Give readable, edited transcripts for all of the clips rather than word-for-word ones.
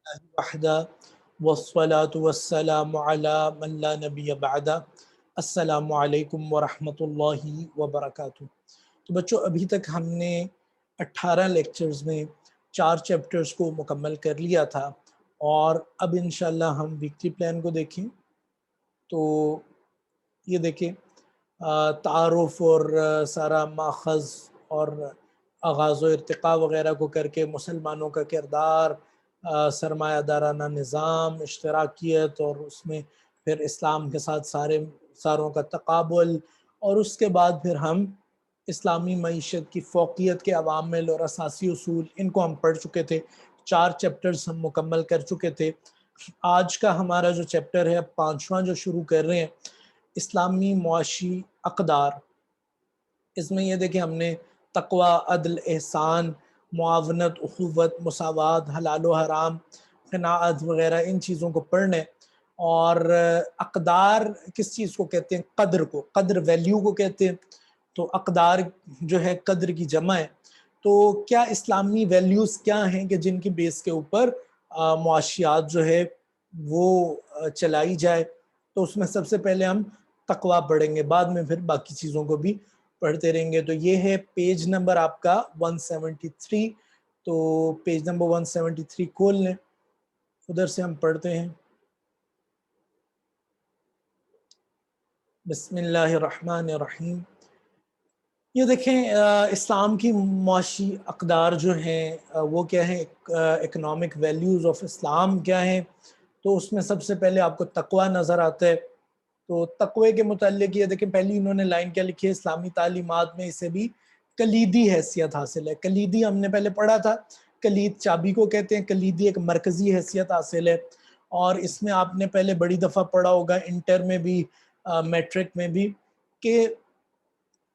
وحدہ والصلاة والسلام علی من لا نبی بعدہ۔ السلام علیکم ورحمۃ اللہ وبرکاتہ۔ تو بچوں، ابھی تک ہم نے 18 لیکچرز میں 4 چیپٹرز کو مکمل کر لیا تھا، اور اب انشاءاللہ ہم ویکلی پلان کو دیکھیں۔ تو یہ دیکھیں، تعارف اور سارا ماخذ اور آغاز و ارتقاء وغیرہ کو کر کے مسلمانوں کا کردار، سرمایہ دارانہ نظام، اشتراکیت، اور اس میں پھر اسلام کے ساتھ ساروں کا تقابل، اور اس کے بعد پھر ہم اسلامی معیشت کی فوقیت کے عوامل اور اساسی اصول، ان کو ہم پڑھ چکے تھے۔ 4 چیپٹرز ہم مکمل کر چکے تھے۔ آج کا ہمارا جو چیپٹر ہے، 5واں جو شروع کر رہے ہیں، اسلامی معاشی اقدار۔ اس میں یہ دیکھیں، ہم نے تقوی، عدل، احسان، معاونت، اخوت، مساوات، حلال و حرام، قناعت وغیرہ ان چیزوں کو پڑھنے۔ اور اقدار کس چیز کو کہتے ہیں؟ قدر کو، قدر ویلیو کو کہتے ہیں۔ تو اقدار جو ہے قدر کی جمع ہے۔ تو کیا اسلامی ویلیوز کیا ہیں کہ جن کی بیس کے اوپر معاشیات جو ہے وہ چلائی جائے؟ تو اس میں سب سے پہلے ہم تقوی پڑھیں گے، بعد میں پھر باقی چیزوں کو بھی پڑھتے رہیں گے۔ تو یہ ہے پیج نمبر آپ کا 173۔ تو پیج نمبر 173 کھول لیں، ادھر سے ہم پڑھتے ہیں۔ بسم اللہ الرحمن الرحیم۔ یہ دیکھیں، اسلام کی معاشی اقدار جو ہیں وہ کیا ہیں؟ اکنامک ویلیوز آف اسلام کیا ہیں؟ تو اس میں سب سے پہلے آپ کو تقوی نظر آتا ہے۔ تو تقوی کے متعلق یہ دیکھیں، پہلی انہوں نے لائن کیا لکھی ہے؟ اسلامی تعلیمات میں اسے بھی کلیدی حیثیت حاصل ہے۔ کلیدی ہم نے پہلے پڑھا تھا، کلید چابی کو کہتے ہیں، کلیدی ایک مرکزی حیثیت حاصل ہے۔ اور اس میں آپ نے پہلے بڑی دفعہ پڑھا ہوگا، انٹر میں بھی، میٹرک میں بھی، کہ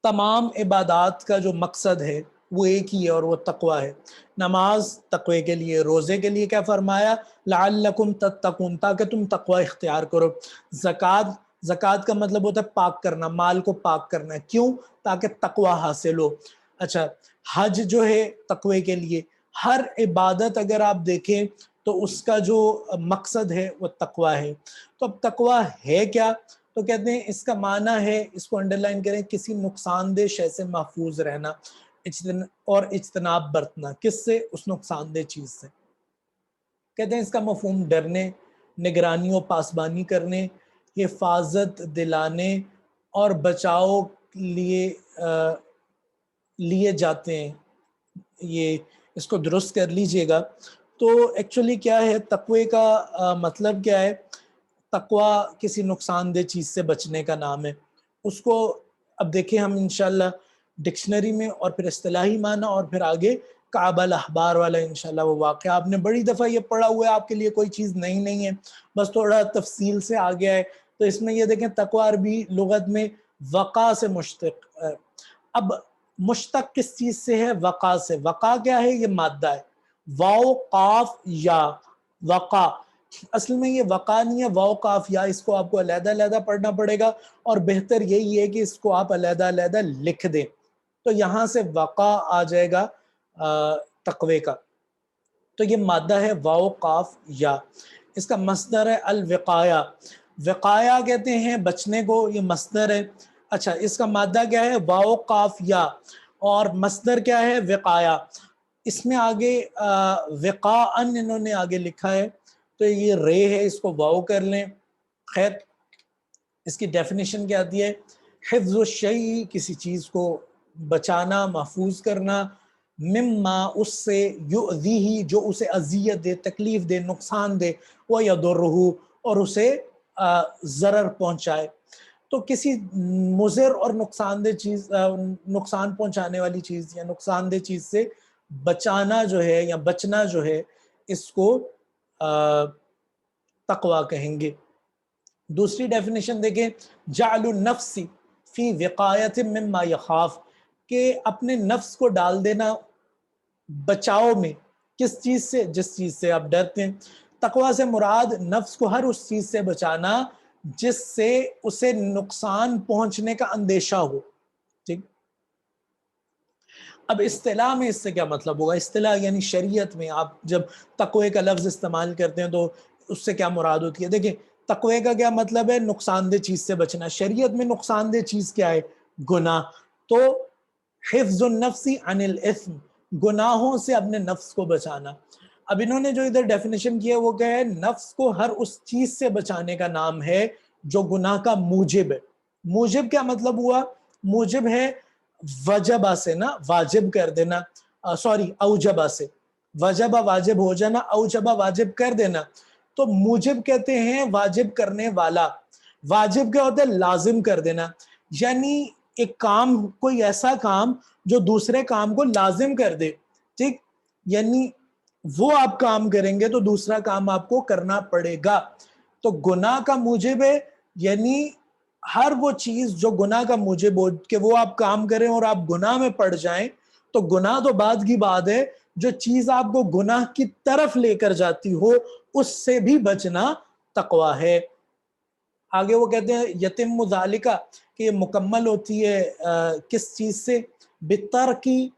تمام عبادات کا جو مقصد ہے وہ ایک ہی ہے، اور وہ تقوی ہے۔ نماز تقوی کے لیے، روزے کے لیے کیا فرمایا؟ لعلکم تتقون، تاکہ تم تقوی اختیار کرو۔ زکوٰۃ کا مطلب ہوتا ہے پاک کرنا، مال کو پاک کرنا ہے۔ کیوں؟ تاکہ تقوی حاصل ہو۔ اچھا، حج جو ہے تقوی کے لیے۔ ہر عبادت اگر آپ دیکھیں تو اس کا جو مقصد ہے وہ تقوی ہے۔ تو اب تقوی ہے کیا؟ تو کہتے ہیں اس کا معنی ہے، اس کو انڈرلائن کریں، کسی نقصان دہ شے سے محفوظ رہنا اور اجتناب برتنا۔ کس سے؟ اس نقصان دہ چیز سے۔ کہتے ہیں اس کا مفہوم ڈرنے، نگرانی و پاسبانی کرنے، حفاظت دلانے اور بچاؤ لیے جاتے ہیں۔ یہ اس کو درست کر لیجئے گا۔ تو ایکچولی کیا ہے تقوی کا مطلب کیا ہے؟ تقوی کسی نقصان دہ چیز سے بچنے کا نام ہے۔ اس کو اب دیکھیں ہم انشاءاللہ ڈکشنری میں، اور پھر اصطلاحی معنی، اور پھر آگے کعب الاحبار والا انشاءاللہ وہ واقعہ آپ نے بڑی دفعہ یہ پڑھا ہوا ہے، آپ کے لیے کوئی چیز نئی نہیں ہے، بس تھوڑا تفصیل سے آ گیا ہے۔ تو اس میں یہ دیکھیں، تقوی عربی لغت میں وقا سے مشتق ہے۔ اب مشتق کس چیز سے ہے؟ وقا سے۔ وقا کیا ہے؟ یہ مادہ ہے، واو قاف یا، وقا۔ اصل میں یہ وقا نہیں ہے، واو قاف یا، اس کو آپ کو علیحدہ علیحدہ پڑھنا پڑے گا، اور بہتر یہی ہے کہ اس کو آپ علیحدہ علیحدہ لکھ دیں۔ تو یہاں سے وقا آ جائے گا تقوی کا۔ تو یہ مادہ ہے واو قاف یا۔ اس کا مصدر ہے الوقایا۔ وقایا کہتے ہیں بچنے کو، یہ مصدر ہے۔ اچھا، اس کا مادہ کیا ہے؟ واو قاف یا، اور مصدر کیا ہے؟ وقایا۔ اس میں آگے وقاءً انہوں نے آگے لکھا ہے، تو یہ رے ہے، اس کو واو کر لیں۔ خیر، اس کی ڈیفینیشن کیا آتی ہے؟ حفظ الشیء، کسی چیز کو بچانا، محفوظ کرنا، مما، اس سے، یؤذیہ، جو اسے اذیت دے، تکلیف دے، نقصان دے، ویضرہ، اور اسے ضرر پہنچائے۔ تو کسی مضر اور نقصان دہ چیز، نقصان پہنچانے والی چیز یا نقصان دہ چیز سے بچانا جو ہے، یا بچنا جو ہے، اس کو تقوی کہیں گے۔ دوسری ڈیفینیشن دیکھیں، جعل النفس فی وقایت مما یخاف، کہ اپنے نفس کو ڈال دینا بچاؤ میں، کس چیز سے؟ جس چیز سے آپ ڈرتے ہیں۔ تقوی سے مراد نفس کو ہر اس چیز سے بچانا جس سے اسے نقصان پہنچنے کا اندیشہ ہو۔ ٹھیک۔ اب اصطلاح میں اس سے کیا مطلب ہوگا؟ اصطلاح یعنی شریعت میں آپ جب تقوی کا لفظ استعمال کرتے ہیں تو اس سے کیا مراد ہوتی ہے؟ دیکھیں تقوی کا کیا مطلب ہے؟ نقصان دہ چیز سے بچنا. شریعت میں نقصان دہ چیز کیا ہے؟ گناہ. تو حفظ النفس عن الاثم، گناہوں سے اپنے نفس کو بچانا. اب انہوں نے جو ادھر ڈیفینیشن کیا وہ کیا ہے؟ نفس کو ہر اس چیز سے بچانے کا نام ہے جو گناہ کا موجب ہے. موجب کیا مطلب ہوا؟ موجب ہے وجبہ سے نا، واجب کر دینا، سوری اوجبہ سے، وجبہ واجب ہو جانا، اوجبہ واجب کر دینا. تو موجب کہتے ہیں واجب کرنے والا. واجب کیا ہوتا ہے؟ لازم کر دینا. یعنی ایک کام، کوئی ایسا کام جو دوسرے کام کو لازم کر دے. ٹھیک، یعنی وہ آپ کام کریں گے تو دوسرا کام آپ کو کرنا پڑے گا. تو گناہ کا موجب ہے یعنی ہر وہ چیز جو گناہ کا موجب ہو کہ وہ آپ کام کریں اور آپ گناہ میں پڑ جائیں. تو گناہ تو بعد کی بات ہے، جو چیز آپ کو گناہ کی طرف لے کر جاتی ہو اس سے بھی بچنا تقوی ہے. آگے وہ کہتے ہیں یتم ذالکہ کہ یہ مکمل ہوتی ہے کس چیز سے؟ بترکی،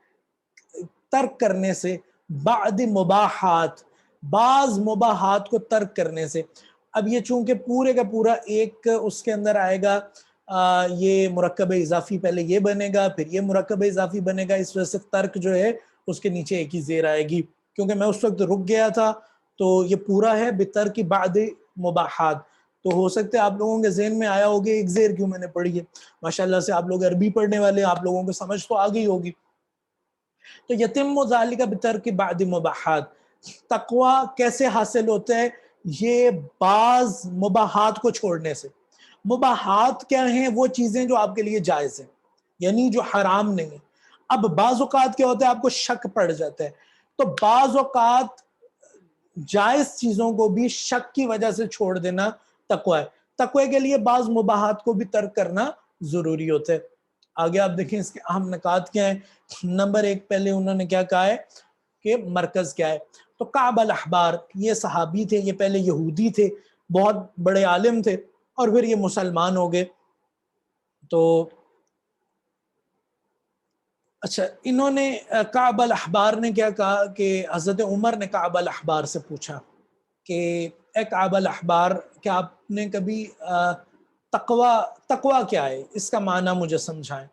ترک کرنے سے، بعد مباحات، بعض مباحات کو ترک کرنے سے. اب یہ چونکہ پورے کا پورا ایک اس کے اندر آئے گا یہ مرکب اضافی، پہلے یہ بنے گا پھر یہ مرکب اضافی بنے گا، اس وجہ سے ترک جو ہے اس کے نیچے ایک ہی زیر آئے گی. کیونکہ میں اس وقت رک گیا تھا تو یہ پورا ہے بترک بعد مباحات. تو ہو سکتا ہے آپ لوگوں کے ذہن میں آیا ہوگا ایک زیر کیوں میں نے پڑھی ہے. ماشاءاللہ سے آپ لوگ عربی پڑھنے والے ہیں، آپ لوگوں کو سمجھ تو آ گئی ہوگی. تو یتم ذالک بترک بعد مباحات. تقوی کیسے حاصل ہوتا ہے؟ یہ بعض مباحات کو چھوڑنے سے. مباحات کیا ہیں؟ وہ چیزیں جو آپ کے لیے جائز ہیں، یعنی جو حرام نہیں ہیں. اب بعض اوقات کیا ہوتا ہے؟ آپ کو شک پڑ جاتا ہے، تو بعض اوقات جائز چیزوں کو بھی شک کی وجہ سے چھوڑ دینا تقوی ہے. تقوی کے لیے بعض مباحات کو بھی ترک کرنا ضروری ہوتا ہے. آگے آپ دیکھیں اس کے اہم نکات کیا ہیں. نمبر ایک، پہلے انہوں نے کیا کہا ہے کہ مرکز کیا ہے. تو کعب الاحبار یہ صحابی تھے، یہ پہلے یہودی تھے، بہت بڑے عالم تھے اور پھر یہ مسلمان ہو گئے. تو اچھا، انہوں نے کعب الاحبار نے کیا کہا کہ حضرت عمر نے کعب الاحبار سے پوچھا کہ اے کعب الاحبار، کیا آپ نے کبھی تقوی کیا ہے اس کا معنی مجھے سمجھائیں.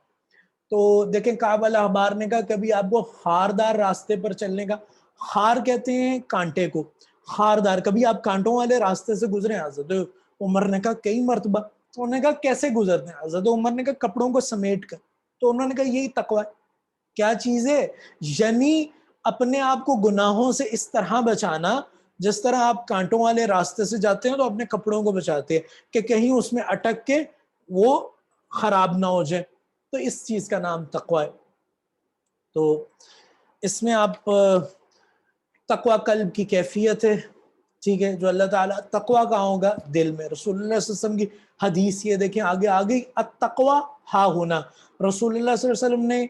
تو دیکھیں کعب الاحبار نے کہا کبھی آپ کو خاردار راستے پر چلنے کا، خار کہتے ہیں کانٹے کو، خاردار، کبھی آپ کانٹوں والے راستے سے گزرے؟ حضرت عمر نے کہا کئی مرتبہ. تو انہوں نے کہا کیسے گزرتے ہیں؟ حضرت عمر نے کہا کپڑوں کو سمیٹ کر. تو انہوں نے کہا یہی تقوی ہے. کیا چیز ہے؟ یعنی اپنے آپ کو گناہوں سے اس طرح بچانا جس طرح آپ کانٹوں والے راستے سے جاتے ہیں تو اپنے کپڑوں کو بچاتے ہیں کہ کہیں اس میں اٹک کے وہ خراب نہ ہو جائے. تو اس چیز کا نام تقوی ہے. تو اس میں آپ تقوی قلب کی کیفیت ہے، ٹھیک ہے، جو اللہ تعالیٰ. تقوی کہاں ہوگا؟ دل میں. رسول اللہ صلی اللہ علیہ وسلم کی حدیث یہ دیکھیں آگے التقوی ہا ہونا. رسول اللہ صلی اللہ علیہ وسلم نے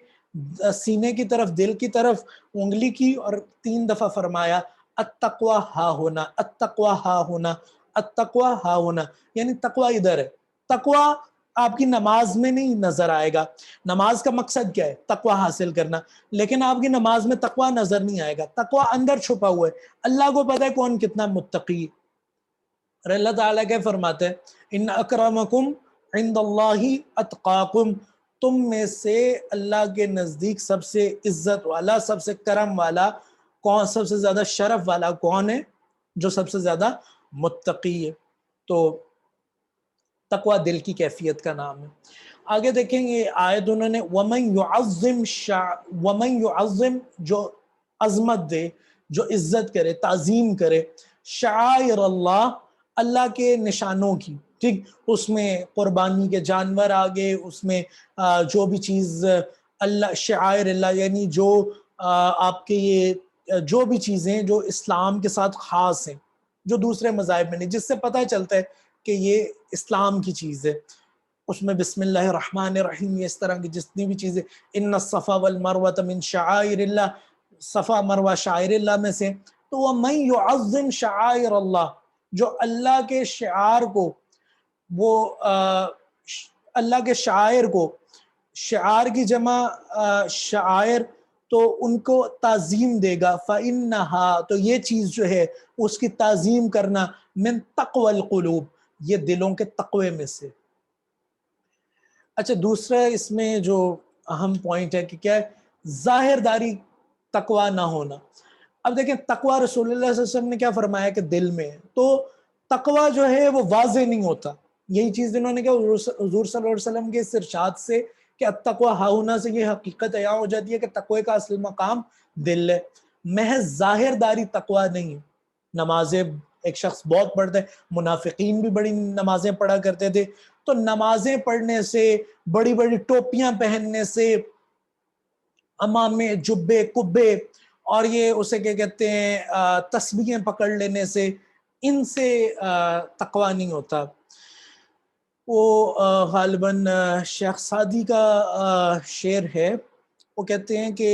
سینے کی طرف، دل کی طرف انگلی کی اور 3 دفعہ فرمایا التقوی ہا ہونا، التقوی ہا ہونا، التقوی ہا ہونا. یعنی تقوی ادھر ہے. تقوی آپ کی نماز میں نہیں نظر آئے گا. نماز کا مقصد کیا ہے؟ تقوی حاصل کرنا. لیکن آپ کی نماز میں تقوی نظر نہیں آئے گا. تقوی اندر چھپا ہوا ہے. اللہ کو پتہ ہے کون کتنا متقی. اور اللہ تعالیٰ کیا فرماتے ہیں؟ ان اکرمکم عند اللہ اتقاکم. تم میں سے اللہ کے نزدیک سب سے عزت والا، سب سے کرم والا کون، سب سے زیادہ شرف والا کون ہے؟ جو سب سے زیادہ متقی ہے. تو تقوی دل کی کیفیت کا نام ہے. آگے دیکھیں گے آیت انہوں نے وَمَنْ يُعَظِّمْ جو عظمت دے، جو عزت کرے، تعظیم کرے، شعائر اللہ، اللہ کے نشانوں کی. ٹھیک، اس میں قربانی کے جانور آگے، اس میں جو بھی چیز اللہ، شعائر اللہ یعنی جو آپ کے یہ جو بھی چیزیں جو اسلام کے ساتھ خاص ہیں، جو دوسرے مذاہب میں نہیں، جس سے پتہ چلتا ہے کہ یہ اسلام کی چیز ہے. اس میں بسم اللہ الرحمن الرحیم، اس طرح کی جتنی بھی چیزیں، ان الصفا والمروہ من شعائر اللہ، صفا مروہ شعائر اللہ میں سے. تو وَمَن يُعَظِّمْ شعائر اللہ، جو اللہ کے شعار کو، وہ اللہ کے شعائر کو، شعار کی جمع شعائر، تو ان کو تعظیم دے گا. فَإِنَّهَا تو یہ چیز جو ہے اس کی تعظیم کرنا من تقوی القلوب یہ دلوں کے تقوی میں سے. اچھا دوسرا اس میں جو اہم پوائنٹ ہے کہ کیا ہے ظاہر داری تقوی نہ ہونا. اب دیکھیں تقوی رسول اللہ صلی اللہ علیہ وسلم نے کیا فرمایا کہ دل میں ہے، تو تقوی جو ہے وہ واضح نہیں ہوتا. یہی چیز انہوں نے کہا حضور صلی اللہ علیہ وسلم کے اس ارشاد سے کہ التقوی ہاہنا سے یہ حقیقت عیاں ہو جاتی ہے کہ تقوی کا اصل مقام دل ہے، محض ظاہر داری تقوی نہیں. نمازیں ایک شخص بہت پڑھتا ہے، منافقین بھی بڑی نمازیں پڑھا کرتے تھے، تو نمازیں پڑھنے سے، بڑی بڑی ٹوپیاں پہننے سے، امامے جبے کبے اور یہ اسے کیا کہتے ہیں تسبیحیں پکڑ لینے سے، ان سے تقوی نہیں ہوتا. وہ غالباً شیخ سعدی کا شعر ہے، وہ کہتے ہیں کہ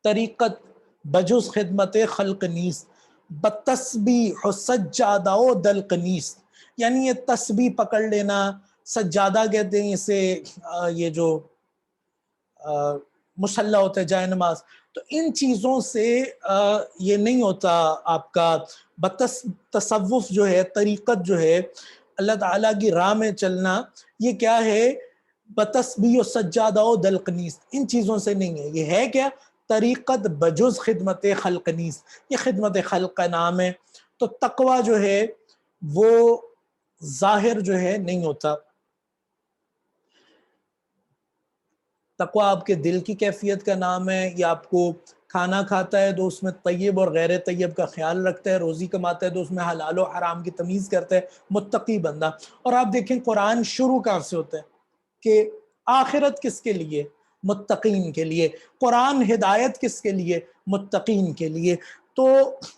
طریقت بجز خدمت خلق نیست بتسبیح سجادہ و دلق نیست. یعنی یہ تسبیح پکڑ لینا، سجادہ کہتے ہیں اسے، یہ جو مصلی ہوتا ہے جائے نماز، تو ان چیزوں سے یہ نہیں ہوتا آپ کا تصوف جو ہے، طریقت جو ہے، اللہ تعالیٰ کی راہ میں چلنا، یہ کیا ہے بتسبیح و سجادہ و دلق نیست، ان چیزوں سے نہیں ہے. یہ ہے کیا طریقت بجز خدمت خلق نیست، یہ خدمت خلق کا نام ہے. تو تقوی جو ہے وہ ظاہر جو ہے نہیں ہوتا. تقوی آپ کے دل کی کیفیت کا نام ہے. یا آپ کو کھانا کھاتا ہے تو اس میں طیب اور غیر طیب کا خیال رکھتا ہے، روزی کماتا ہے تو اس میں حلال و حرام کی تمیز کرتا ہے، متقی بندہ. اور آپ دیکھیں قرآن شروع کہاں سے ہوتا ہے کہ آخرت کس کے لیے؟ متقین کے لیے. قرآن ہدایت کس کے لیے؟ متقین کے لیے. تو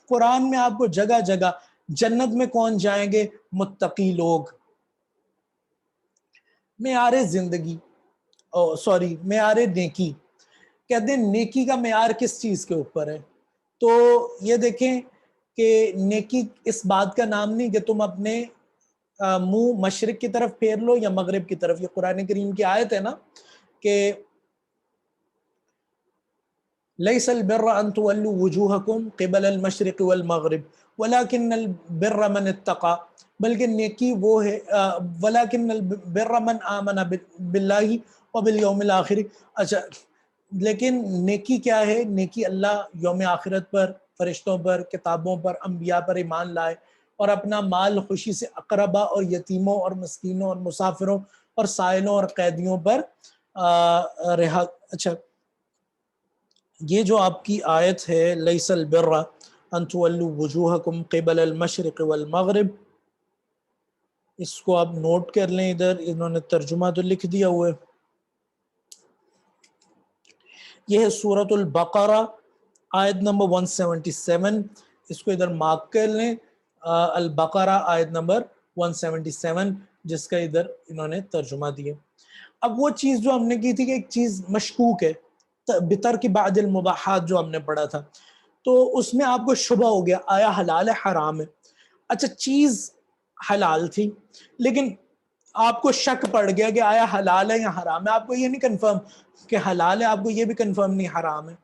قرآن میں آپ کو جگہ جگہ جنت میں کون جائیں گے؟ متقی لوگ. معیار زندگی معیار نیکی، کہتے ہیں نیکی کا معیار کس چیز کے اوپر ہے؟ تو یہ دیکھیں کہ نیکی اس بات کا نام نہیں کہ تم اپنے منہ مشرق کی طرف پھیر لو یا مغرب کی طرف. یہ قرآن کریم کی آیت ہے نا کہ لیس البر ان تولوا وجوہکم قبل المشرق والمغرب ولکن البر من اتقى، بلکہ نیکی وہ ہے ولکن البر من آمن باللہ وبالیوم الآخر. اچھا لیکن نیکی کیا ہے؟ نیکی اللہ، یوم آخرت پر، فرشتوں پر، کتابوں پر، انبیاء پر ایمان لائے اور اپنا مال خوشی سے اقربا اور یتیموں اور مسکینوں اور مسافروں اور سائلوں اور قیدیوں پر رہا. اچھا یہ جو آپ کی آیت ہے لیس البر ان تولوا وجوہکم قبل المشرق والمغرب، اس کو آپ نوٹ کر لیں. ادھر انہوں نے ترجمہ تو لکھ دیا ہوا ہے. یہ ہے سورۃ البقرہ آیت نمبر 177، اس کو ادھر مارک کر لیں. البقرہ آیت نمبر 177 جس کا ادھر انہوں نے ترجمہ دیا. اب وہ چیز جو ہم نے کی تھی کہ ایک چیز مشکوک ہے، بترک بعض المباحات جو ہم نے پڑھا تھا، تو اس میں آپ کو شبہ ہو گیا آیا حلال ہے حرام ہے. اچھا چیز حلال تھی لیکن آپ کو شک پڑ گیا کہ آیا حلال ہے یا حرام ہے. آپ کو یہ نہیں کنفرم کہ حلال ہے، آپ کو یہ بھی کنفرم نہیں حرام ہے.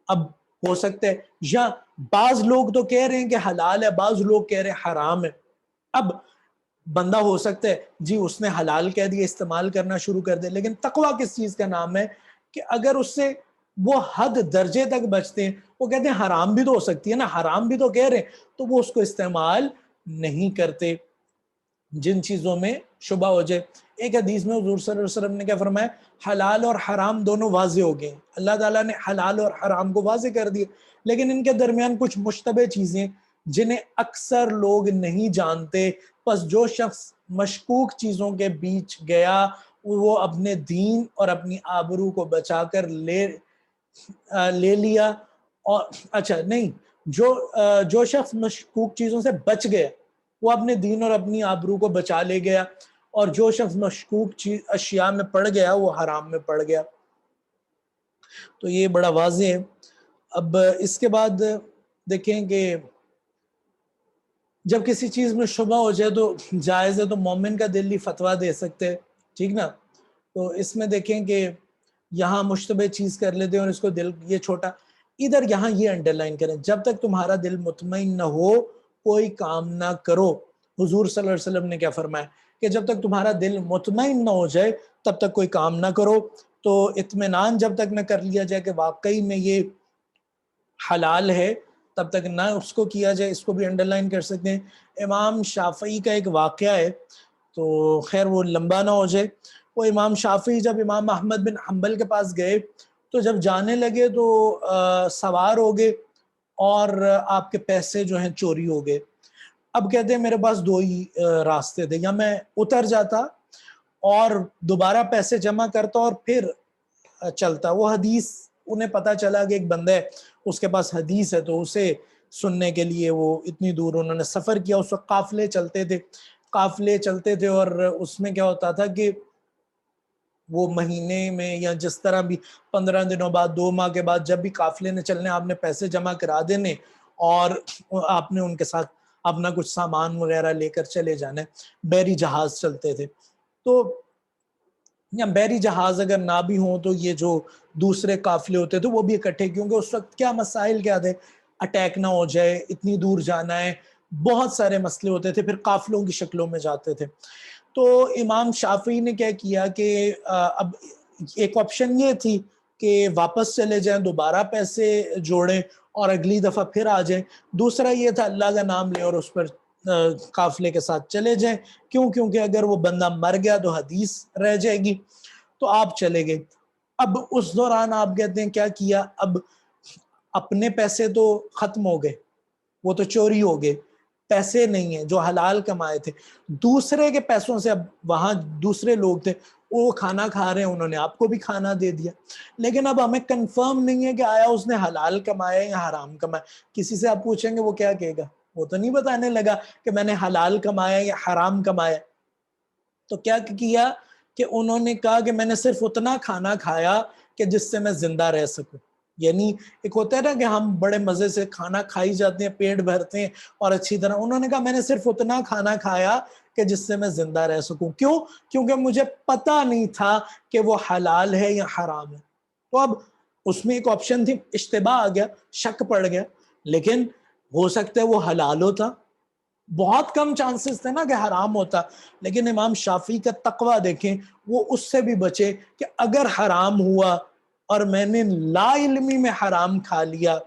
اب ہو سکتا ہے یا بعض لوگ تو کہہ رہے ہیں کہ حلال ہے، بعض لوگ کہہ رہے ہیں حرام ہے. اب بندہ ہو سکتا ہے جی اس نے حلال کہہ دیا، استعمال کرنا شروع کر دے، لیکن تقوی کس چیز کا نام ہے کہ اگر اس سے وہ حد درجے تک بچتے ہیں، وہ کہتے ہیں حرام بھی تو ہو سکتی ہے نا، حرام بھی تو کہہ رہے ہیں، تو وہ اس کو استعمال نہیں کرتے جن چیزوں میں شبہ ہو جائے. ایک حدیث میں حضور صلی اللہ علیہ وسلم نے کیا فرمایا؟ حلال اور حرام دونوں واضح ہو گئے. اللہ تعالیٰ نے حلال اور حرام کو واضح کر دیا، لیکن ان کے درمیان کچھ مشتبہ چیزیں جنہیں اکثر لوگ نہیں جانتے. پس جو شخص مشکوک چیزوں کے بیچ گیا وہ اپنے دین اور اپنی آبرو کو بچا کر لے لیا. اور اچھا نہیں، جو شخص مشکوک چیزوں سے بچ گیا وہ اپنے دین اور اپنی آبرو کو بچا لے گیا، اور جو شخص مشکوک اشیاء میں پڑ گیا وہ حرام میں پڑ گیا. تو یہ بڑا واضح ہے. اب اس کے بعد دیکھیں کہ جب کسی چیز میں شبہ ہو جائے تو جائز ہے، تو مومن کا دل ہی فتویٰ دے سکتے، ٹھیک نا. تو اس میں دیکھیں کہ یہاں مشتبہ چیز کر لیتے ہیں اور اس کو دل یہ چھوٹا، ادھر یہاں یہ انڈر لائن کریں، جب تک تمہارا دل مطمئن نہ ہو کوئی کام نہ کرو۔ حضور صلی اللہ علیہ وسلم نے کیا فرمایا کہ جب تک تمہارا دل مطمئن نہ ہو جائے تب تک کوئی کام نہ کرو۔ تو اطمینان جب تک نہ کر لیا جائے کہ واقعی میں یہ حلال ہے تب تک نہ اس کو کیا جائے۔ اس کو بھی انڈر لائن کر سکتے ہیں۔ امام شافعی کا ایک واقعہ ہے، تو خیر وہ لمبا نہ ہو جائے۔ وہ امام شافعی جب امام احمد بن حنبل کے پاس گئے تو جب جانے لگے تو سوار ہو گئے اور آپ کے پیسے جو ہیں چوری ہو گئے۔ اب کہتے ہیں میرے پاس دو ہی راستے تھے، یا میں اتر جاتا اور دوبارہ پیسے جمع کرتا اور پھر چلتا۔ وہ حدیث انہیں پتا چلا کہ ایک بندہ ہے اس کے پاس حدیث ہے، تو اسے سننے کے لیے وہ اتنی دور انہوں نے سفر کیا۔ اس وقت قافلے چلتے تھے اور اس میں کیا ہوتا تھا کہ وہ مہینے میں یا جس طرح بھی 15 دنوں بعد 2 ماہ کے بعد جب بھی قافلے نے چلنے آپ نے پیسے جمع کرا دینے اور آپ نے ان کے ساتھ اپنا کچھ سامان وغیرہ لے کر چلے جانے۔ بحری جہاز چلتے تھے، تو یا بحری جہاز اگر نہ بھی ہوں تو یہ جو دوسرے قافلے ہوتے تھے وہ بھی اکٹھے، کیونکہ اس وقت کیا مسائل کیا تھے، اٹیک نہ ہو جائے، اتنی دور جانا ہے، بہت سارے مسئلے ہوتے تھے، پھر قافلوں کی شکلوں میں جاتے تھے۔ تو امام شافعی نے کیا کیا کہ اب ایک آپشن یہ تھی کہ واپس چلے جائیں، دوبارہ پیسے جوڑیں اور اگلی دفعہ پھر آ جائیں۔ دوسرا یہ تھا اللہ کا نام لیں اور اس پر قافلے کے ساتھ چلے جائیں، کیونکہ اگر وہ بندہ مر گیا تو حدیث رہ جائے گی۔ تو آپ چلے گئے۔ اب اس دوران آپ کہتے ہیں کیا کیا، اب اپنے پیسے تو ختم ہو گئے، وہ تو چوری ہو گئے، پیسے نہیں ہیں جو حلال کمائے تھے، دوسرے کے پیسوں سے اب وہاں دوسرے لوگ تھے وہ کھانا کھا رہے ہیں، انہوں نے آپ کو بھی کھانا دے دیا، لیکن اب ہمیں کنفرم نہیں ہے کہ آیا اس نے حلال کمایا یا حرام کمایا۔ کسی سے آپ پوچھیں گے وہ کیا کہے گا، وہ تو نہیں بتانے لگا کہ میں نے حلال کمایا یا حرام کمایا۔ تو کیا کیا کہ انہوں نے کہا کہ میں نے صرف اتنا کھانا کھایا کہ جس سے میں زندہ رہ سکوں۔ یعنی ایک ہوتا ہے نا کہ ہم بڑے مزے سے کھانا کھائی جاتے ہیں، پیٹ بھرتے ہیں اور اچھی طرح، انہوں نے کہا میں نے صرف اتنا کھانا کھایا کہ جس سے میں زندہ رہ سکوں۔ کیوں؟ کیونکہ مجھے پتا نہیں تھا کہ وہ حلال ہے یا حرام ہے۔ تو اب اس میں ایک آپشن تھی، اشتباہ آ گیا، شک پڑ گیا، لیکن ہو سکتا ہے وہ حلال ہوتا، بہت کم چانسز تھے نا کہ حرام ہوتا۔ لیکن امام شافعی کا تقویٰ دیکھیں، وہ اس سے بھی بچے کہ اگر حرام ہوا اور میں نے لا علمی میں حرام کھا لیا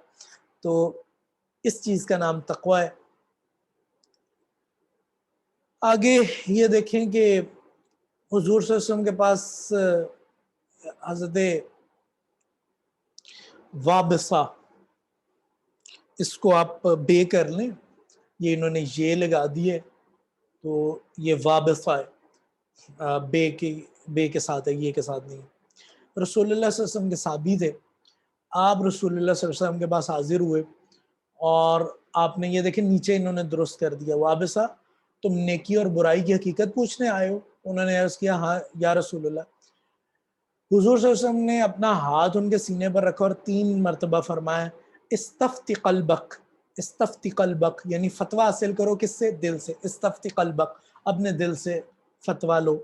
تو اس چیز کا نام تقویٰ ہے۔ آگے یہ دیکھیں کہ حضور صلی اللہ علیہ وسلم کے پاس حضرت وابصہ، اس کو آپ بے کر لیں، یہ انہوں نے یہ لگا دیے تو یہ وابصہ ہے، بے کے ساتھ ہے، یہ کے ساتھ نہیں۔ رسول اللہ صلی اللہ علیہ وسلم کے صحابی تھے، آپ رسول اللہ صلی اللہ علیہ وسلم کے پاس حاضر ہوئے اور آپ نے یہ دیکھیں نیچے انہوں نے درست کر دیا، وابصہ تم نیکی اور برائی کی حقیقت پوچھنے آئے ہو؟ انہوں نے عرض کیا ہاں یا رسول اللہ۔ حضور صلی اللہ علیہ وسلم نے اپنا ہاتھ ان کے سینے پر رکھا اور 3 مرتبہ فرمایا استفتی قلبک، استفتی قلبک، یعنی فتویٰ حاصل کرو کس سے؟ دل سے۔ استفتی قلبک، اپنے دل سے فتویٰ لو،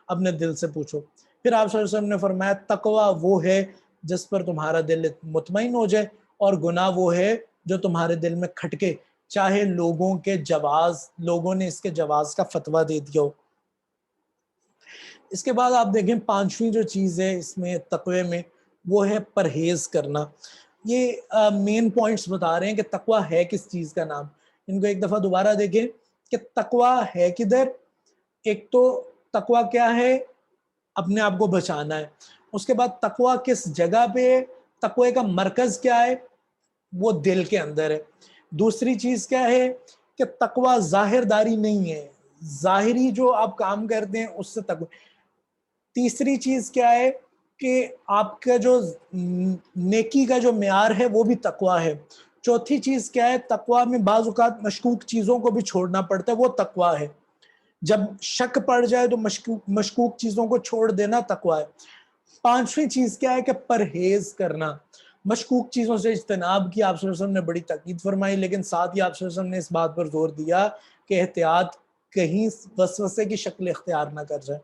اپنے دل سے پوچھو۔ پھر آپ صلی اللہ علیہ وسلم نے فرمایا تقویٰ وہ ہے جس پر تمہارا دل مطمئن ہو جائے، اور گناہ وہ ہے جو تمہارے دل میں کھٹکے، چاہے لوگوں نے اس کے جواز کا فتویٰ دے دیا ہو۔ اس کے بعد آپ دیکھیں 5ویں جو چیز ہے اس میں تقوی میں، وہ ہے پرہیز کرنا۔ یہ مین پوائنٹس بتا رہے ہیں کہ تقوی ہے کس چیز کا نام۔ ان کو ایک دفعہ دوبارہ دیکھیں کہ تقوی ہے کدھر۔ ایک تو تقوی کیا ہے، اپنے آپ کو بچانا ہے۔ اس کے بعد تقوی کس جگہ پہ ہے، تقوی کا مرکز کیا ہے، وہ دل کے اندر ہے۔ دوسری چیز کیا ہے کہ تقوی ظاہر داری نہیں ہے، ظاہری جو آپ کام کرتے ہیں اس سے تقوی۔ تیسری چیز کیا ہے کہ آپ کا جو نیکی کا جو معیار ہے وہ بھی تقوی ہے۔ چوتھی چیز کیا ہے، تقوی میں بعض اوقات مشکوک چیزوں کو بھی چھوڑنا پڑتا ہے، وہ تقوی ہے۔ جب شک پڑ جائے تو مشکوک چیزوں کو چھوڑ دینا تقوی ہے۔ 5ویں چیز کیا ہے کہ پرہیز کرنا، مشکوک چیزوں سے اجتناب کی آپ صلی اللہ علیہ وسلم نے بڑی تاکید فرمائی، لیکن ساتھ ہی آپ صلی اللہ علیہ وسلم نے اس بات پر زور دیا کہ احتیاط کہیں وسوسے کی شکل اختیار نہ کر جائے۔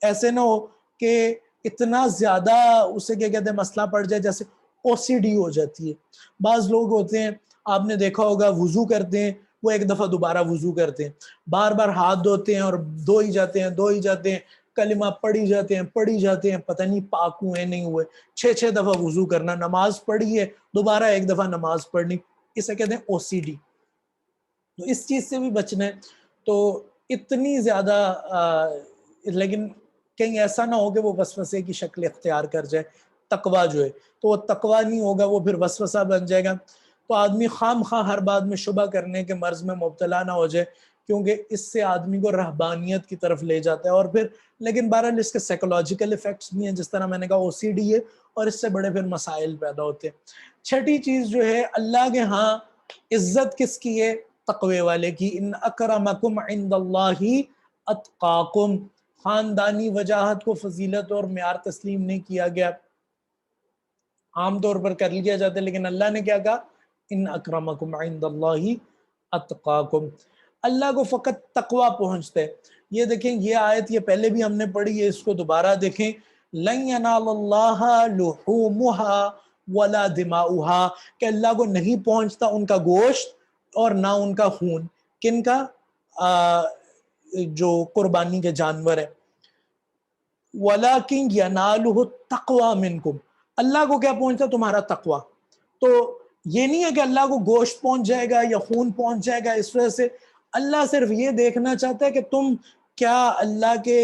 ایسے نہ ہو کہ اتنا زیادہ اسے کیا کہتے ہیں مسئلہ پڑ جائے، جیسے او سی ڈی ہو جاتی ہے. بعض لوگ ہوتے ہیں، آپ نے دیکھا ہوگا وضو کرتے ہیں، وہ ایک دفعہ دوبارہ وضو کرتے ہیں، بار بار ہاتھ دھوتے ہیں اور دھو ہی جاتے ہیں، کلمہ پڑھی جاتے ہیں، پتہ نہیں پاک ہوئے نہیں ہوئے. 6 دفعہ وضو کرنا، نماز پڑھی ہے دوبارہ ایک دفعہ نماز پڑھنی، اسے کہتے ہیں او سی ڈی. تو اس چیز سے بھی بچنا ہے. تو اتنی زیادہ لیکن کہیں ایسا نہ ہو کہ وہ وسوسے کی شکل اختیار کر جائے. تقویٰ جو ہے تو وہ تقویٰ نہیں ہوگا، وہ پھر وسوسہ بن جائے گا. تو آدمی خام خواہ ہر بات میں شبہ کرنے کے مرض میں مبتلا نہ ہو جائے، کیونکہ اس سے آدمی کو رہبانیت کی طرف لے جاتا ہے. اور پھر لیکن بہرحال اس کے سائیکولوجیکل ایفیکٹس بھی ہیں، جس طرح میں نے کہا او سی ڈی ہے، اور اس سے بڑے پھر مسائل پیدا ہوتے ہیں. چھٹی چیز جو ہے، اللہ کے ہاں عزت کس کی ہے؟ تقوی والے کی. ان اکرمکم عند اللہ اتقاکم. خاندانی وجاہت کو فضیلت اور معیار تسلیم نہیں کیا گیا، عام طور پر کر لیا جاتا ہے، لیکن اللہ نے کیا کہا؟ ان اکرمکم عند اللہ اتقاکم. اللہ کو فقط تقوی پہنچتا ہے. یہ دیکھیں یہ آیت، یہ پہلے بھی ہم نے پڑھی ہے، اس کو دوبارہ دیکھیں. لن ینال اللہ لحومها ولا دماؤها، کہ اللہ کو نہیں پہنچتا ان کا گوشت اور نہ ان کا خون. کن کا؟ جو قربانی کے جانور ہیں. وَلَكِنْ يَنَالُهُ التَّقْوَى مِنْكُمْ. اللہ کو کیا پہنچتا؟ تمہارا تقوی. تو یہ نہیں ہے کہ اللہ کو گوشت پہنچ جائے گا یا خون پہنچ جائے گا. اس وجہ سے اللہ صرف یہ دیکھنا چاہتا ہے کہ تم کیا اللہ کے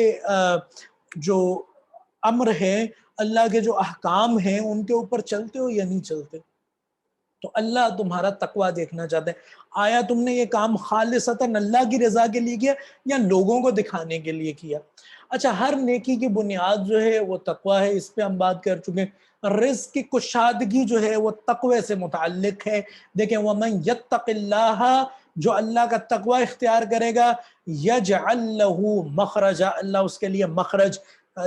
جو امر ہیں، اللہ کے جو احکام ہیں، ان کے اوپر چلتے ہو یا نہیں چلتے. تو اللہ تمہارا تقوی دیکھنا چاہتے ہیں. آیا تم نے یہ کام خالصتاً اللہ کی رضا کے لیے کیا یا لوگوں کو دکھانے کے لیے کیا؟ اچھا، ہر نیکی کی بنیاد جو ہے وہ تقوی ہے، اس پہ ہم بات کر چکے ہیں. رزق کی کشادگی جو ہے وہ تقوی سے متعلق ہے. دیکھیں وَمَن يَتَّقِ اللَّهَ، جو اللہ کا تقوی اختیار کرے گا، يَجْعَلْ لَهُ مَخْرَجًا، اللہ اس کے لیے مخرج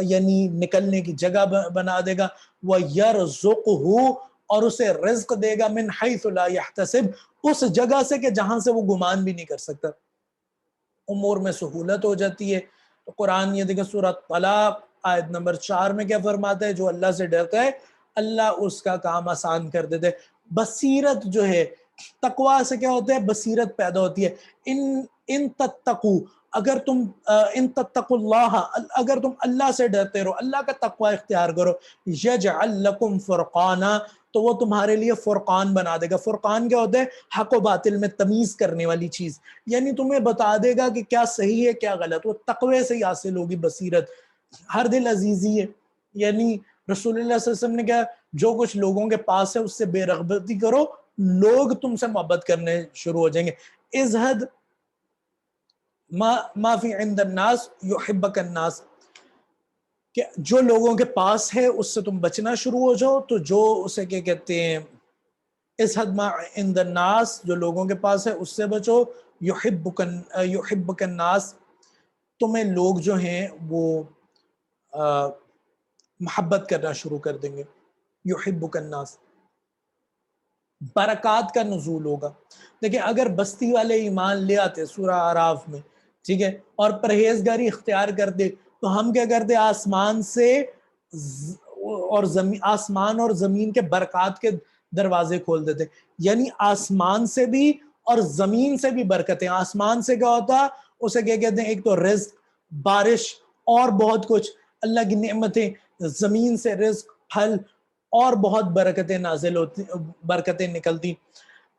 یعنی نکلنے کی جگہ بنا دے گا. وَيَرْزُقْهُ، اور اسے رزق دے گا، من حیث لا یحتسب، اس جگہ سے کہ جہاں سے وہ گمان بھی نہیں کر سکتا. امور میں سہولت ہو جاتی ہے. تو قرآن یہ دیکھیں سورہ طلاق آیت نمبر 4 میں کیا فرماتا ہے؟ جو اللہ سے ڈرتا ہے اللہ اس کا کام آسان کر دیتے. بصیرت جو ہے، تقوی سے کیا ہوتا ہے؟ بصیرت پیدا ہوتی ہے. ان تتقو، اگر تم ان تتقوا اللہ، اگر تم اللہ سے ڈرتے رہو، اللہ کا تقوی اختیار کرو، یجعل لکم فرقانا، تو وہ تمہارے لیے فرقان بنا دے گا. فرقان کیا ہوتا ہے؟ حق و باطل میں تمیز کرنے والی چیز، یعنی تمہیں بتا دے گا کہ کیا صحیح ہے کیا غلط. وہ تقوی سے ہی حاصل ہوگی بصیرت. ہر دل عزیزی ہے، یعنی رسول اللہ صلی اللہ علیہ وسلم نے کہا جو کچھ لوگوں کے پاس ہے اس سے بے رغبتی کرو، لوگ تم سے محبت کرنے شروع ہو جائیں گے. ازہد ما فی عند الناس یحبک الناس، کہ جو لوگوں کے پاس ہے اس سے تم بچنا شروع ہو جاؤ. تو جو اسے کیا کہتے ہیں، ازہد ما عند الناس، جو لوگوں کے پاس ہے اس سے بچو. یحبک الناس، تمہیں لوگ جو ہیں وہ محبت کرنا شروع کر دیں گے. یحبک الناس، برکات کا نزول ہوگا. دیکھیں اگر بستی والے ایمان لے آتے سورہ اعراف میں، ٹھیک ہے، اور پرہیزگاری اختیار کرتے، تو ہم کیا کرتے؟ آسمان سے اور آسمان اور زمین کے برکات کے دروازے کھول دیتے. یعنی آسمان سے بھی اور زمین سے بھی برکتیں. آسمان سے کیا ہوتا؟ اسے کیا کہتے ہیں؟ ایک تو رزق، بارش اور بہت کچھ اللہ کی نعمتیں. زمین سے رزق، پھل اور بہت برکتیں نازل ہوتی، برکتیں نکلتی.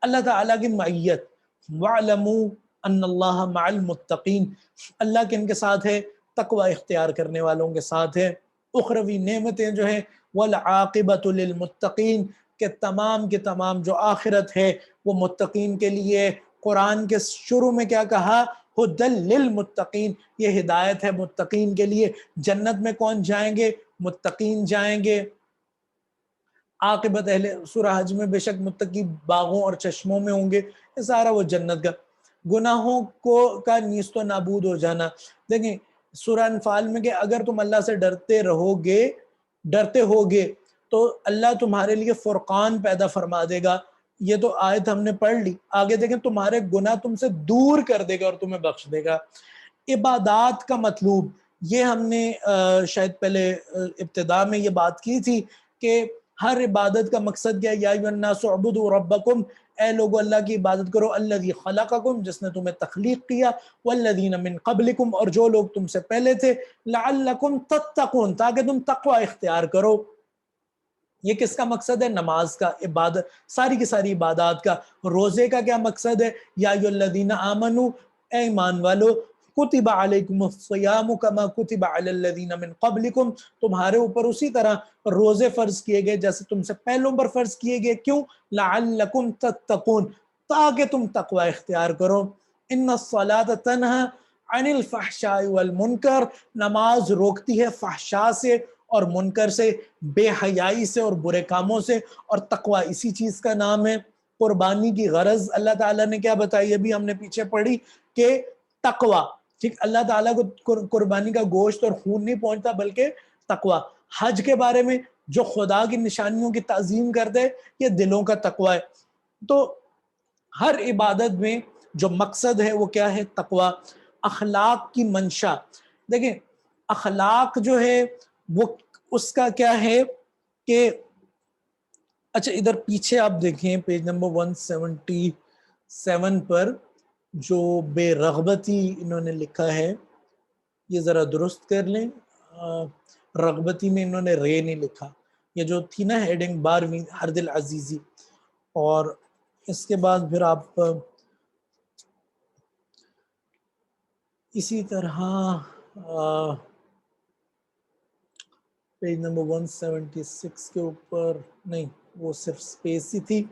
اللہ تعالیٰ کی معیت، وَاعْلَمُوا أَنَّ اللَّهَ مَعَ الْمُتَّقِينَ، اللہ کن کے ساتھ ہے؟ تقوی اختیار کرنے والوں کے ساتھ ہے. اخروی نعمتیں جو ہیں وَالْعَاقِبَةُ لِلْمُتَّقِينَ، کہ تمام کے تمام جو آخرت ہے وہ متقین کے لیے. قرآن کے شروع میں کیا کہا؟ ہدی للمتقین، یہ ہدایت ہے متقین کے لیے. جنت میں کون جائیں گے؟ متقین جائیں گے. عاقبت اہل سورہ حج میں بے شک متقی باغوں اور چشموں میں ہوں گے. یہ سارا وہ جنت کا. گناہوں کا نیست و نابود ہو جانا. دیکھیں سورہ انفال میں کہ اگر تم اللہ سے ڈرتے ہوگے تو اللہ تمہارے لیے فرقان پیدا فرما دے گا. یہ تو آیت ہم نے پڑھ لی. آگے دیکھیں تمہارے گناہ تم سے دور کر دے گا اور تمہیں بخش دے گا. عبادات کا مطلوب یہ ہم نے شاید پہلے ابتدا میں یہ بات کی تھی کہ ہر عبادت کا مقصد کیا ہے؟ یا ایھا الناس اعبدوا ربکم، اے لوگو اللہ کی عبادت کرو، الذی خلقکم، جس نے تمہیں تخلیق کیا، والذین من قبلکم، اور جو لوگ تم سے پہلے تھے، لعلکم تتقون، تاکہ تم تقوی اختیار کرو۔ یہ کس کا مقصد ہے؟ نماز کا، عبادت، ساری کی ساری عبادات کا۔ روزے کا کیا مقصد ہے؟ یا ایھا الذین آمنوا، اے ایمان والو، کتب علیکم الصیام کما کتب علی الذین من قبلکم، تمہارے اوپر اسی طرح روزے فرض کیے گئے جیسے تم سے پہلوں پر فرض کیے گئے۔ کیوں؟ لعلکم تتقون، تاکہ تم تقوی اختیار کرو۔ ان الصلاۃ تنہی عن الفحشاء والمنکر، نماز روکتی ہے فحشاء سے اور منکر سے، بے حیائی سے اور برے کاموں سے، اور تقوی اسی چیز کا نام ہے۔ قربانی کی غرض اللہ تعالیٰ نے کیا بتائی؟ ابھی ہم نے پیچھے پڑھی کہ تقوی، ٹھیک، اللہ تعالیٰ کو قربانی کا گوشت اور خون نہیں پہنچتا بلکہ تقوی۔ حج کے بارے میں جو خدا کی نشانیوں کی تعظیم کرتے، یہ دلوں کا تقوی ہے۔ تو ہر عبادت میں جو مقصد ہے وہ کیا ہے؟ تقوی۔ اخلاق کی منشا، دیکھیں اخلاق جو ہے وہ اس کا کیا ہے کہ اچھا ادھر پیچھے آپ دیکھیں پیج نمبر 177 پر جو بے رغبتی انہوں نے لکھا ہے، یہ ذرا درست کر لیں۔ رغبتی میں انہوں نے رے نہیں لکھا، یہ جو تھی نا ہیڈنگ 12ویں ہر دل عزیزی، اور اس کے بعد پھر آپ اسی طرح پیج نمبر 176 کے اوپر نہیں، وہ صرف سپیس ہی تھی۔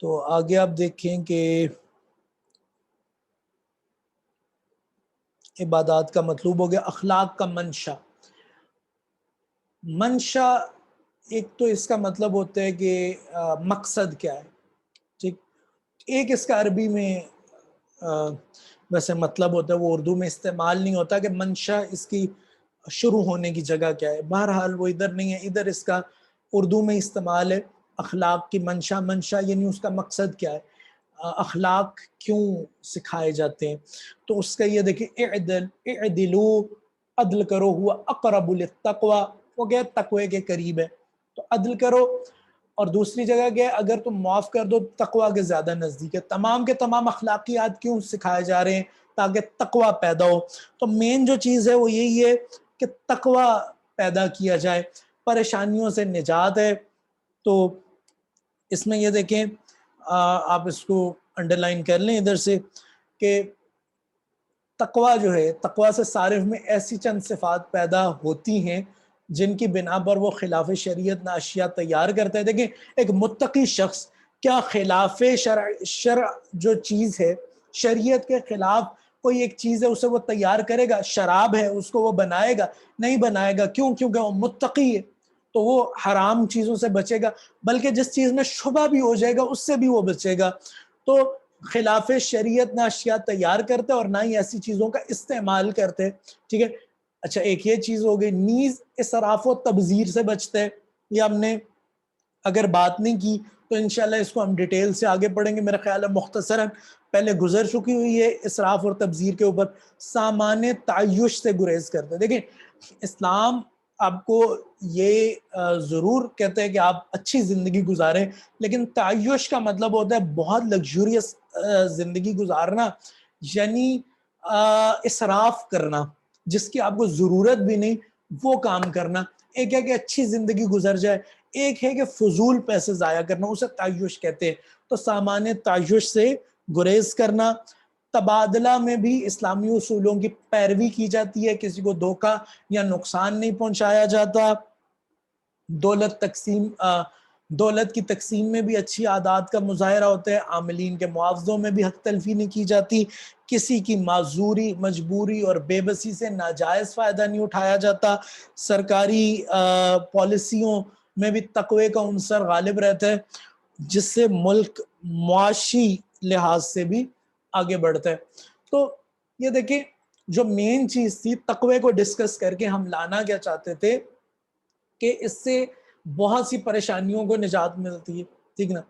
تو آگے آپ دیکھیں کہ عبادات کا مطلوب ہو گیا، اخلاق کا منشا۔ منشا ایک تو اس کا مطلب ہوتا ہے کہ مقصد کیا ہے، ٹھیک، ایک اس کا عربی میں ویسے مطلب ہوتا ہے، وہ اردو میں استعمال نہیں ہوتا کہ منشا اس کی شروع ہونے کی جگہ کیا ہے، بہرحال وہ ادھر نہیں ہے، ادھر اس کا اردو میں استعمال ہے اخلاق کی منشا۔ منشا یعنی اس کا مقصد کیا ہے، اخلاق کیوں سکھائے جاتے ہیں۔ تو اس کا یہ دیکھیں، اعدلوا، عدل کرو، ہوا اقرب للتقوی، وہ کیا تقوی کے قریب ہے، تو عدل کرو۔ اور دوسری جگہ کیا ہے، اگر تم معاف کر دو تقوی کے زیادہ نزدیک ہے۔ تمام کے تمام اخلاقیات کیوں سکھائے جا رہے ہیں؟ تاکہ تقوی پیدا ہو۔ تو مین جو چیز ہے وہ یہی ہے کہ تقوی پیدا کیا جائے، پریشانیوں سے نجات ہے۔ تو اس میں یہ دیکھیں، آپ اس کو انڈر لائن کر لیں ادھر سے، کہ تقوی جو ہے، تقوی سے صارف میں ایسی چند صفات پیدا ہوتی ہیں جن کی بنا پر وہ خلاف شریعت نہ اشیاء تیار کرتا ہے۔ دیکھیں ایک متقی شخص کیا خلاف شرع جو چیز ہے، شریعت کے خلاف کوئی ایک چیز ہے، اسے وہ تیار کرے گا؟ شراب ہے، اس کو وہ بنائے گا؟ نہیں بنائے گا۔ کیوں؟ کیونکہ وہ متقی ہے، تو وہ حرام چیزوں سے بچے گا، بلکہ جس چیز میں شبہ بھی ہو جائے گا اس سے بھی وہ بچے گا۔ تو خلاف شریعت نہ اشیاء تیار کرتے اور نہ ہی ایسی چیزوں کا استعمال کرتے، ٹھیک ہے۔ اچھا ایک یہ چیز ہو گئی، نیز اسراف و تبذیر سے بچتے، یہ ہم نے اگر بات نہیں کی تو انشاءاللہ اس کو ہم ڈیٹیل سے آگے پڑھیں گے، میرا خیال ہے مختصراً پہلے گزر چکی ہوئی ہے اسراف اور تبذیر کے اوپر۔ سامان تعیش سے گریز کرتے، دیکھیں اسلام آپ کو یہ ضرور کہتے ہیں کہ آپ اچھی زندگی گزاریں، لیکن تعیش کا مطلب ہوتا ہے بہت لگژریس زندگی گزارنا، یعنی اسراف کرنا، جس کی آپ کو ضرورت بھی نہیں وہ کام کرنا۔ ایک ہے کہ اچھی زندگی گزر جائے، ایک ہے کہ فضول پیسے ضائع کرنا، اسے تعیش کہتے ہیں۔ تو سامان تعیش سے گریز کرنا۔ تبادلہ میں بھی اسلامی اصولوں کی پیروی کی جاتی ہے، کسی کو دھوکہ یا نقصان نہیں پہنچایا جاتا۔ دولت کی تقسیم میں بھی اچھی عادات کا مظاہرہ ہوتا ہے، عاملین کے معاوضوں میں بھی حق تلفی نہیں کی جاتی، کسی کی معذوری، مجبوری اور بے بسی سے ناجائز فائدہ نہیں اٹھایا جاتا، سرکاری پالیسیوں میں بھی تقوی کا عنصر غالب رہتا ہے، جس سے ملک معاشی لحاظ سے بھی آگے بڑھتا ہے۔ تو یہ دیکھیں جو مین چیز تھی تقوی کو ڈسکس کر کے ہم لانا کیا چاہتے تھے کہ اس سے بہت سی پریشانیوں کو نجات ملتی ہے، ٹھیک نا۔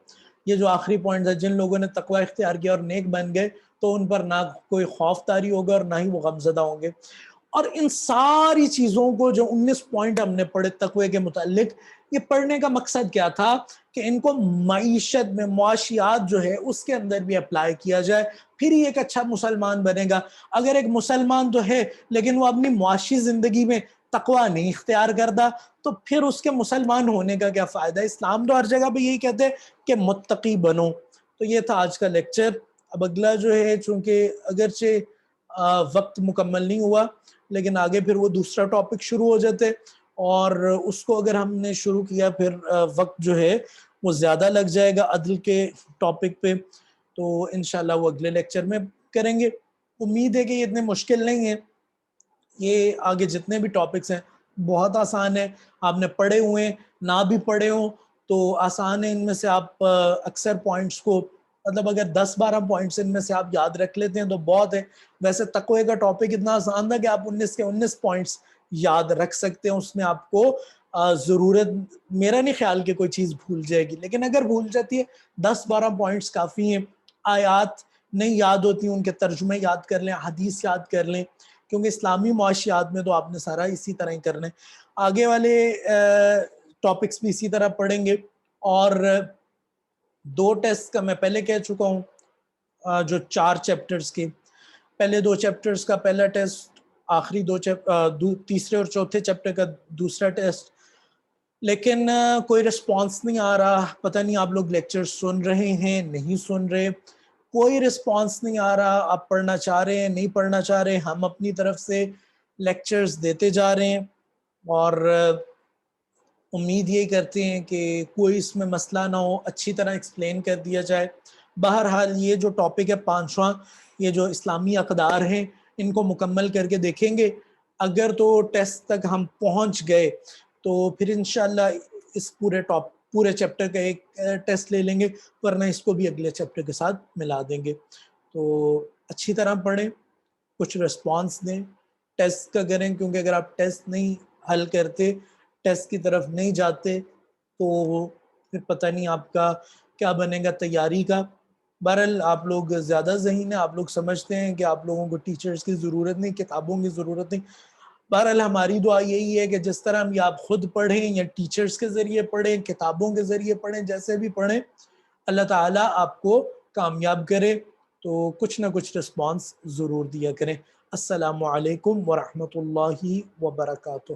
یہ جو آخری پوائنٹ ہے، جن لوگوں نے تقوی اختیار کیا اور نیک بن گئے تو ان پر نہ کوئی خوف طاری ہوگا اور نہ ہی وہ غمزدہ ہوں گے۔ اور ان ساری چیزوں کو جو 19 پوائنٹ ہم نے پڑھے تقوی کے متعلق، یہ پڑھنے کا مقصد کیا تھا کہ ان کو معیشت میں، معاشیات جو ہے اس کے اندر بھی اپلائی کیا جائے، پھر ہی ایک اچھا مسلمان بنے گا۔ اگر ایک مسلمان تو ہے لیکن وہ اپنی معاشی زندگی میں تقوی نہیں اختیار کرتا تو پھر اس کے مسلمان ہونے کا کیا فائدہ؟ اسلام تو ہر جگہ پہ یہی کہتے ہیں کہ متقی بنو۔ تو یہ تھا آج کا لیکچر۔ اب اگلا جو ہے، چونکہ اگرچہ وقت مکمل نہیں ہوا لیکن آگے پھر وہ دوسرا ٹاپک شروع ہو جاتے، اور اس کو اگر ہم نے شروع کیا پھر وقت جو ہے وہ زیادہ لگ جائے گا عدل کے ٹاپک پہ، تو انشاءاللہ وہ اگلے لیکچر میں کریں گے۔ امید ہے کہ یہ اتنے مشکل نہیں ہے، یہ آگے جتنے بھی ٹاپکس ہیں بہت آسان ہے، آپ نے پڑھے ہوئے ہیں نہ بھی پڑھے ہوں تو آسان ہے۔ ان میں سے آپ اکثر پوائنٹس کو، مطلب اگر 10-12 پوائنٹس ان میں سے آپ یاد رکھ لیتے ہیں تو بہت ہے۔ ویسے تقوی کا ٹاپک اتنا آسان تھا کہ آپ 19 کے 19 پوائنٹس یاد رکھ سکتے ہیں، اس میں آپ کو ضرورت، میرا نہیں خیال کہ کوئی چیز بھول جائے گی، لیکن اگر بھول جاتی ہے 10-12 پوائنٹس کافی ہیں۔ آیات نہیں یاد ہوتی ان کے ترجمے یاد کر لیں، حدیث یاد کر لیں، کیونکہ اسلامی معاشیات میں تو آپ نے سارا اسی طرح ہی کرنا ہے۔ آگے والے ٹاپکس بھی اسی طرح پڑھیں گے، اور 2 ٹیسٹ کا میں پہلے کہہ چکا ہوں، جو 4 چیپٹرز کے پہلے 2 چیپٹرز کا پہلا ٹیسٹ، آخری 2 تیسرے اور چوتھے چیپٹر کا دوسرا ٹیسٹ، لیکن کوئی رسپانس نہیں آ رہا۔ پتہ نہیں آپ لوگ لیکچر سن رہے ہیں نہیں سن رہے، کوئی رسپانس نہیں آ رہا۔ آپ پڑھنا چاہ رہے ہیں نہیں پڑھنا چاہ رہے، ہم اپنی طرف سے لیکچرز دیتے جا رہے ہیں، اور امید یہی کرتے ہیں کہ کوئی اس میں مسئلہ نہ ہو، اچھی طرح ایکسپلین کر دیا جائے۔ بہرحال یہ جو ٹاپک ہے 5واں، یہ جو اسلامی اقدار ہیں، ان کو مکمل کر کے دیکھیں گے۔ اگر تو ٹیسٹ تک ہم پہنچ گئے تو پھر انشاءاللہ اس پورے چیپٹر کا ایک ٹیسٹ لے لیں گے، ورنہ اس کو بھی اگلے چیپٹر کے ساتھ ملا دیں گے۔ تو اچھی طرح پڑھیں، کچھ رسپانس دیں، ٹیسٹ کا کریں، کیونکہ اگر آپ ٹیسٹ نہیں حل کرتے، ٹیسٹ کی طرف نہیں جاتے تو پھر پتہ نہیں آپ کا کیا بنے گا تیاری کا۔ بہرحال آپ لوگ زیادہ ذہین ہیں، آپ لوگ سمجھتے ہیں کہ آپ لوگوں کو ٹیچرز کی ضرورت نہیں، کتابوں کی ضرورت نہیں۔ بہرحال ہماری دعا یہی ہے کہ جس طرح بھی آپ خود پڑھیں یا ٹیچرز کے ذریعے پڑھیں، کتابوں کے ذریعے پڑھیں، جیسے بھی پڑھیں، اللہ تعالیٰ آپ کو کامیاب کرے۔ تو کچھ نہ کچھ رسپانس ضرور دیا کریں۔ السلام علیکم ورحمۃ اللہ وبرکاتہ۔